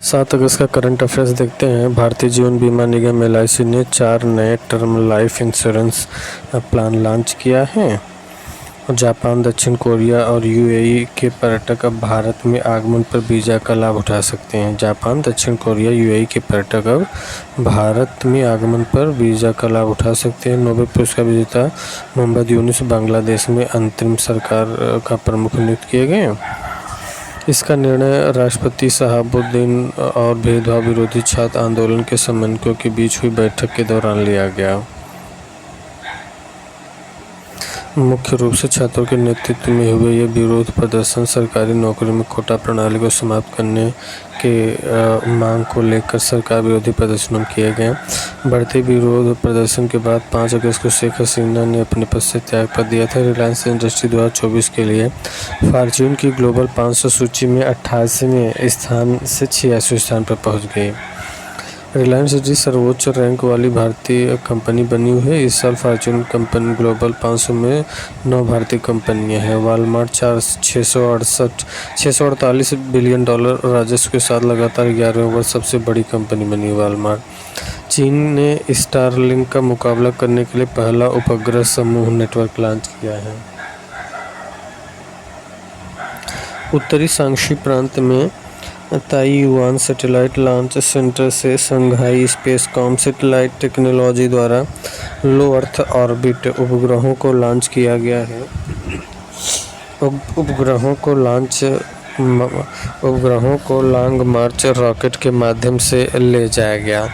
7 अगस्त का current affairs देखते हैं। भारतीय जीवन बीमा निगम LIC ने 4 नए term life insurance plan launch किया है। और जापान, दक्षिण कोरिया और UAE के पर्यटक अब भारत में आगमन पर वीज़ा का लाभ उठा सकते हैं। जापान, दक्षिण कोरिया, UAE के पर्यटक अब भारत में आगमन पर वीज़ा का लाभ उठा सकते हैं। नोबेल पुरस्कार विजेता मोहम्मद यूनुस बांग्लादेश में अंतरिम सरकार का प्रमुख नियुक्त किए गए। इसका निर्णय राष्ट्रपति शहाबुद्दीन और भेदभाव विरोधी छात्र आंदोलन के समन्वयकों के बीच हुई बैठक के दौरान लिया गया। मुख्य रूप से छात्रों के नेतृत्व में हुए ये विरोध प्रदर्शन सरकारी नौकरी में कोटा प्रणाली को समाप्त करने के मांग को लेकर सरकार विरोधी प्रदर्शनों किए गए। बढ़ते विरोध प्रदर्शन के बाद 5 अगस्त को शेख हसीना ने अपने पद से त्याग कर दिया था। रिलायंस इंडस्ट्री 2024 के लिए फॉर्च्यून की ग्लोबल 500 सूची में 88वें स्थान से 86वें स्थान पर पहुंच गई। रिलायंस इंडस्ट्री सर्वोच्च रैंक वाली भारतीय कंपनी बनी हुई है। इस साल फॉर्च्यून कंपनी ग्लोबल 500 में 9 भारतीय कंपनियां हैं। वॉलमार्ट 648 बिलियन डॉलर राजस्व के साथ लगातार 11वें वर्ष सबसे बड़ी कंपनी बनी। वॉलमार्ट चीन ने स्टारलिंक का मुकाबला करने के लिए पहला उपग्रह समूह नेटवर्क लॉन्च किया है। उत्तरी शांक्षी प्रांत में ताइवान सैटेलाइट लॉन्च सेंटर से शंघाई स्पेसकॉम सैटेलाइट टेक्नोलॉजी द्वारा लो अर्थ ऑर्बिट उपग्रहों को लॉन्च किया गया है। उपग्रहों को लॉन्ग मार्च रॉकेट के माध्यम से ले जाया गया।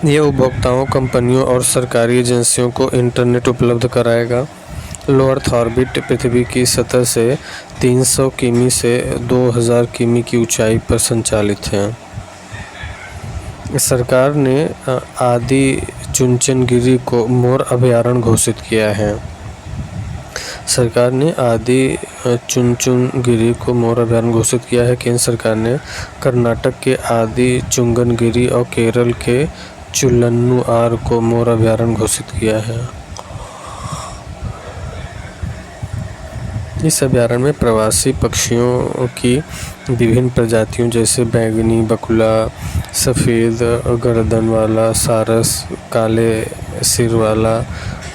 ये उपभोक्ताओं, कंपनियों और सरकारी एजेंसियों को इंटरनेट उपलब्ध कराएगा। लो अर्थ ऑर्बिट पृथ्वी की सतह से 300 किमी से 2000 किमी की ऊंचाई पर संचालित है। सरकार ने आदि चुनचनगिरी को मोर अभयारण्य घोषित किया है। सरकार ने आदि चुनचनगिरी को मोर अभयारण्य घोषित किया है। केंद्र सरकार ने कर्नाटक के आदि चुंगनगिरी और केरल के चुल्लन्नुआर को मोर अभयारण्य घोषित किया है। इस अभयारण्य में प्रवासी पक्षियों की विभिन्न प्रजातियों जैसे बैंगनी बकुला, सफ़ेद गर्दन वाला सारस, काले सिर वाला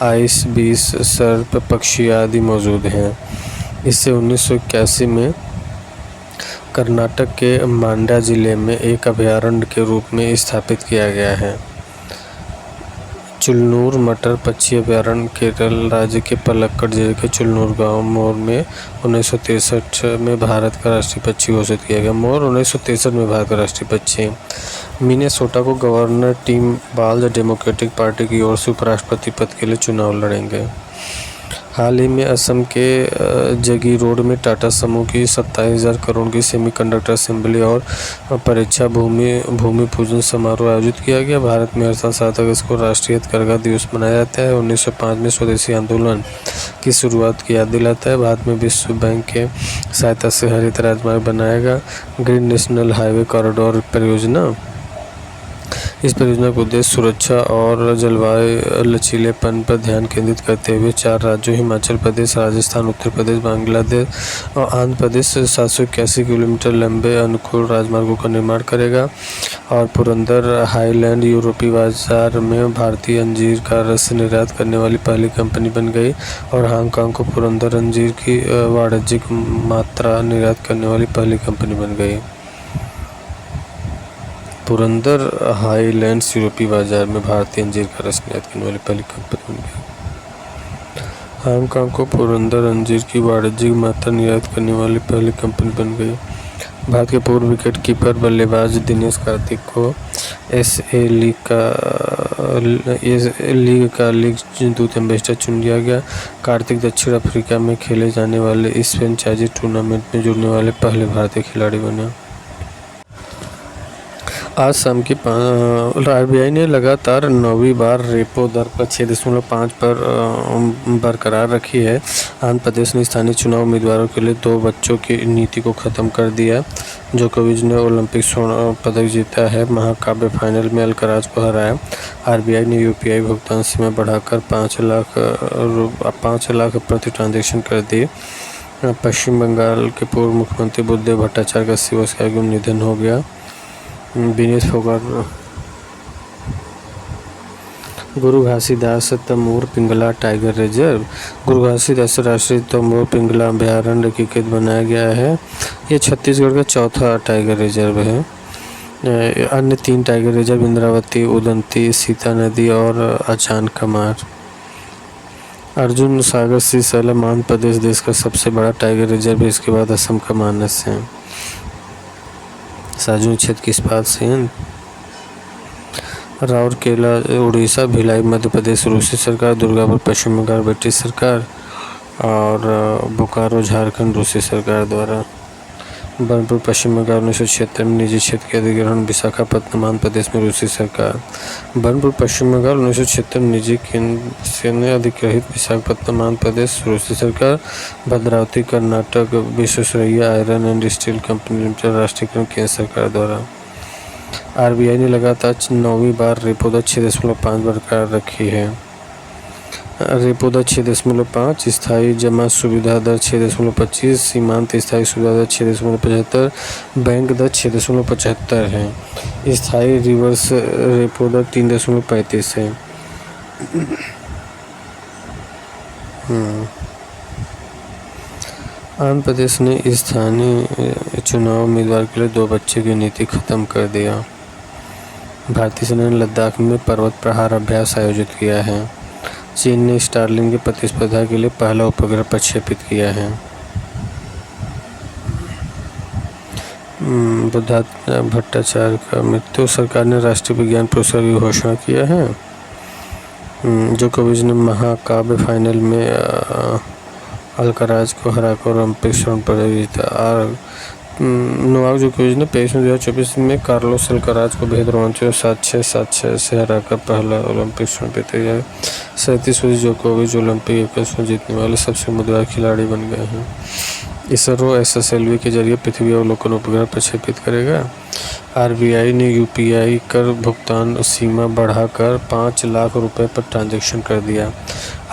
आइस बीस सर्प पक्षी आदि मौजूद हैं। इसे 1981 में कर्नाटक के मांड्या जिले में एक अभयारण्य के रूप में स्थापित किया गया है। चुल्लूर मटर पक्षी अभयारण्य केरल राज्य के पलक्कड़ जिले के चुल्लूर गांव मोर में 1963 में भारत का राष्ट्रीय पक्षी घोषित किया गया। मोर 1963 में भारत का राष्ट्रीय पक्षी। मिनेसोटा को गवर्नर टिम वाल्ज डेमोक्रेटिक पार्टी की ओर से उपराष्ट्रपति पद के लिए चुनाव लड़ेंगे। हाल ही में असम के जगी रोड में टाटा समूह की 27,000 करोड़ की सेमीकंडक्टर असेंबली और परीक्षा भूमि पूजन समारोह आयोजित किया गया। भारत में हर साल 7 अगस्त को राष्ट्रीय हथकरघा दिवस मनाया जाता है। 1905 में स्वदेशी आंदोलन की शुरुआत की याद दिलाता है। बाद में विश्व बैंक के सहायता से हरित राजमार्ग बनाएगा। ग्रीन नेशनल हाईवे कॉरिडोर परियोजना। इस परियोजना का उद्देश्य सुरक्षा और जलवायु लचीलेपन पर ध्यान केंद्रित करते हुए 4 राज्यों हिमाचल प्रदेश, राजस्थान, उत्तर प्रदेश, बांग्लादेश और आंध्र प्रदेश 781 किलोमीटर लंबे अनुकूल राजमार्गों का निर्माण करेगा। और पुरंदर हाईलैंड यूरोपीय बाजार में भारतीय अंजीर का रस निर्यात करने वाली पहली कंपनी बन गई। और हांगकांग को पुरंदर अंजीर की वाणिज्यिक मात्रा निर्यात करने वाली पहली कंपनी बन गई। पुरंदर हाईलैंड्स यूरोपीय बाजार में भारतीय अंजीर का रस निर्यात करने वाली पहली कंपनी बन गई। हांगकांग को पुरंदर अंजीर की वाणिज्यिक मात्रा निर्यात करने वाली पहली कंपनी बन गई। भारत के पूर्व विकेट कीपर बल्लेबाज दिनेश कार्तिक को SA लीग का लीग दूत एम्बेसडर चुन लिया गया। कार्तिक दक्षिण अफ्रीका में खेले जाने वाले इस फ्रेंचाइजी टूर्नामेंट में जुड़ने वाले पहले भारतीय खिलाड़ी बने। आज शाम की RBI ने लगातार 9वीं बार रेपो दर पर 6.5 पर बरकरार रखी है। आंध्र प्रदेश ने स्थानीय चुनाव उम्मीदवारों के लिए 2 बच्चों की नीति को ख़त्म कर दिया। जोकोविच ने ओलंपिक स्वर्ण पदक जीता है। महाकाव्य फाइनल में अल्कराज को हराया। RBI ने UPI भुगतान सीमा बढ़ाकर 5 लाख प्रति ट्रांजैक्शन कर दी। पश्चिम बंगाल के पूर्व मुख्यमंत्री बुद्धदेव भट्टाचार्य का 80 वर्ष की आयु में निधन हो गया। विनेश फोगाट, गुरु घासीदास तमोर पिंगला टाइगर रिजर्व। गुरु घासीदास राष्ट्रीय तमोर पिंगला अभयारण्य एकीकृत बनाया गया है। ये छत्तीसगढ़ का चौथा टाइगर रिजर्व है। अन्य 3 टाइगर रिजर्व इंद्रावती, उदंती, सीता नदी और अचान कमार। अर्जुन सागर सी सैलम आंध्र प्रदेश देश का सबसे बड़ा टाइगर रिजर्व है। इसके बाद असम का मानस है। साजुन क्षेत्र की इस्पात संयंत्र। राउरकेला उड़ीसा, भिलाई मध्य प्रदेश रूसी सरकार, दुर्गापुर पश्चिम बंगाल ब्रिटिश सरकार और बोकारो झारखंड रूसी सरकार द्वारा। बनपुर पश्चिम बंगाल 1976 में निजी क्षेत्र के अधिग्रहण, विशाखापत्तनम आंध्र प्रदेश में रूसी सरकार। बनपुर पश्चिम बंगाल 1976 में निजी केंद्र ने अधिग्रहित, विशाखापत्तनम आंध्र प्रदेश रूसी सरकार। Bhadravati Karnataka, Visvesvaraya iron and steel company limited राष्ट्रीयकरण केंद्र सरकार द्वारा। आरबीआई ने लगातार 9वीं बार रेपो दर 6.5 बरकरार रखी है। रेपो दर 6.5, स्थायी जमा सुविधा दर 6.25, सीमांत स्थायी सुविधा दर 6.75, बैंक दर 6.75 है। स्थायी रिवर्स रेपो दर 3.35 है। आंध्र प्रदेश ने स्थानीय चुनाव उम्मीदवार के लिए 2 बच्चे की नीति खत्म कर दिया। भारतीय सेना ने लद्दाख में पर्वत प्रहार अभ्यास आयोजित किया है। चीन ने स्टारलिंक की प्रतिस्पर्धा के लिए पहला उपग्रह प्रक्षेपित किया है। बुद्धाचार्य भट्टाचार्य का मृत्यु। सरकार ने राष्ट्रीय विज्ञान पुरस्कार की घोषणा किया है। जोकोविच ने महाकाव्य फाइनल में अल्कराज को हराकर ओलंपिक स्वर्ण पदक जीता। और नोवाक जोकोविच ने पेरिस में 2024 में कार्लोस अल्कराज को बेहद रोमांचक 7-6, 7-6 से हराकर पहला ओलंपिक स्वर्ण पदक जीता। 37 वर्षीय जोकोविच ओलंपिक एकल स्वर्ण जीतने वाले सबसे उम्मीदवार खिलाड़ी बन गए हैं। इसरो SSLV के जरिए पृथ्वी अवलोकन उपग्रह प्रक्षेपित करेगा। आरबीआई ने यूपीआई कर भुगतान सीमा बढ़ाकर 5 लाख रुपए पर ट्रांजैक्शन कर दिया।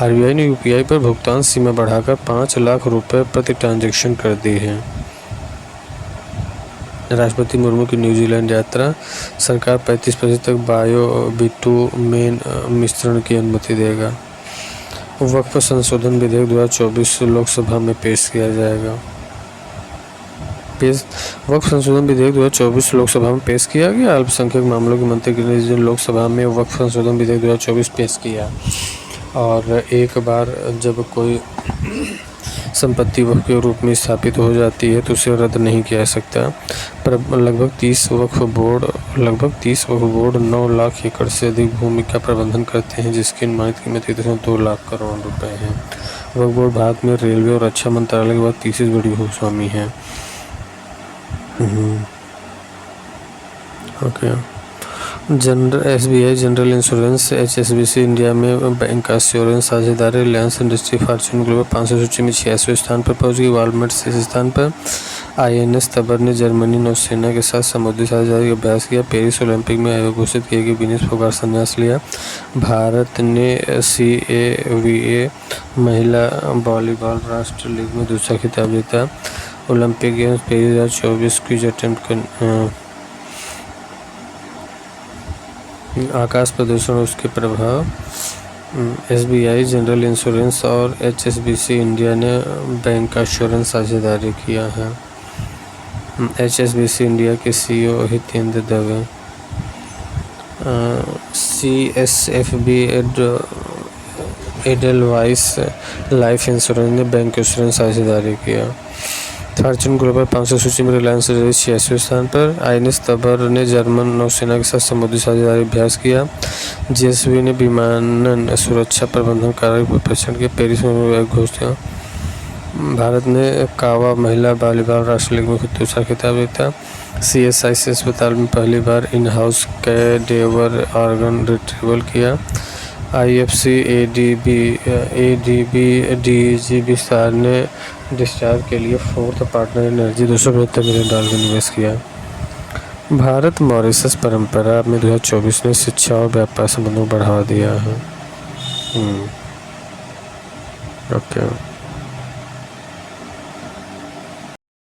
आरबीआई ने यूपीआई पर भुगतान सीमा बढ़ाकर 5 लाख रुपए प्रति ट्रांजैक्शन कर दी है। राष्ट्रपति मुर्मू की न्यूजीलैंड यात्रा। सरकार 35% तक बायो बिटुमेन मिश्रण की अनुमति देगा। वक्फ संशोधन विधेयक 2024 लोकसभा में पेश किया जाएगा। वक्फ संशोधन विधेयक 2024 लोकसभा में पेश किया गया। अल्पसंख्यक मामलों के मंत्री ने लोकसभा में वक्फ संशोधन विधेयक 2024 पेश किया। और एक बार जब कोई संपत्ति वक्फ के रूप में स्थापित हो जाती है तो उसे रद्द नहीं किया जा सकता। पर लगभग 30 वक्फ बोर्ड 9 लाख एकड़ से अधिक भूमि का प्रबंधन करते हैं, जिसकी अनुमानित कीमत 1.2 लाख करोड़ रुपए है। वक्फ बोर्ड भारत में रेलवे और रक्षा मंत्रालय के बाद तीसरी बड़ी भूस्वामी है। SBI general insurance, HSBC India में बैंक एश्योरेंस साझेदारी। रिलायंस इंडस्ट्री फॉर्च्यून ग्लोबल 500 सूची में 86वें स्थान पर पहुंच गई। वालमार्ट 6 स्थान पर। INS तबर ने जर्मनी नौसेना के साथ समुद्री साझेदारी का अभ्यास किया। पेरिस ओलंपिक में आयोग घोषित किए गए विनेश फोगाट संन्यास लिया। भारत ने CAVA महिला वॉलीबॉल राष्ट्र लीग में दूसरा खिताब जीता। Olympic Games Paris 2024 quiz attempt आकाश प्रदूषण और उसके प्रभाव। SBI जनरल इंश्योरेंस और HSBC इंडिया ने बैंक एश्योरेंस साझेदारी किया है। HSBC इंडिया के CEO Hitendra Dave. CSFB Edelweiss life insurance ने बैंक इंश्योरेंस साझेदारी किया। फॉर्च्यून ग्लोबल 500 सूची में रिलायंस 86वें स्थान पर। INS तबर ने जर्मन नौसेना के साथ समुद्री साझेदारी अभ्यास किया। JSW ने विमानन सुरक्षा प्रबंधन कार्य प्रशिक्षण के पेरिस में घोषणा। भारत ने कावा महिला वॉलीबॉल राष्ट्रीय लीग में दूसरा खिताब जीता। CSIC अस्पताल में पहली बार in house cadaver organ retrieval किया। IFC ADB DG विस्तार ने डिस्चार्ज के लिए फोर्थ पार्टनर एनर्जी $275 मिलियन का निवेश किया। भारत मॉरिशस परंपरा में 2024 ने शिक्षा और व्यापार संबंधों को बढ़ावा दिया है। ओके।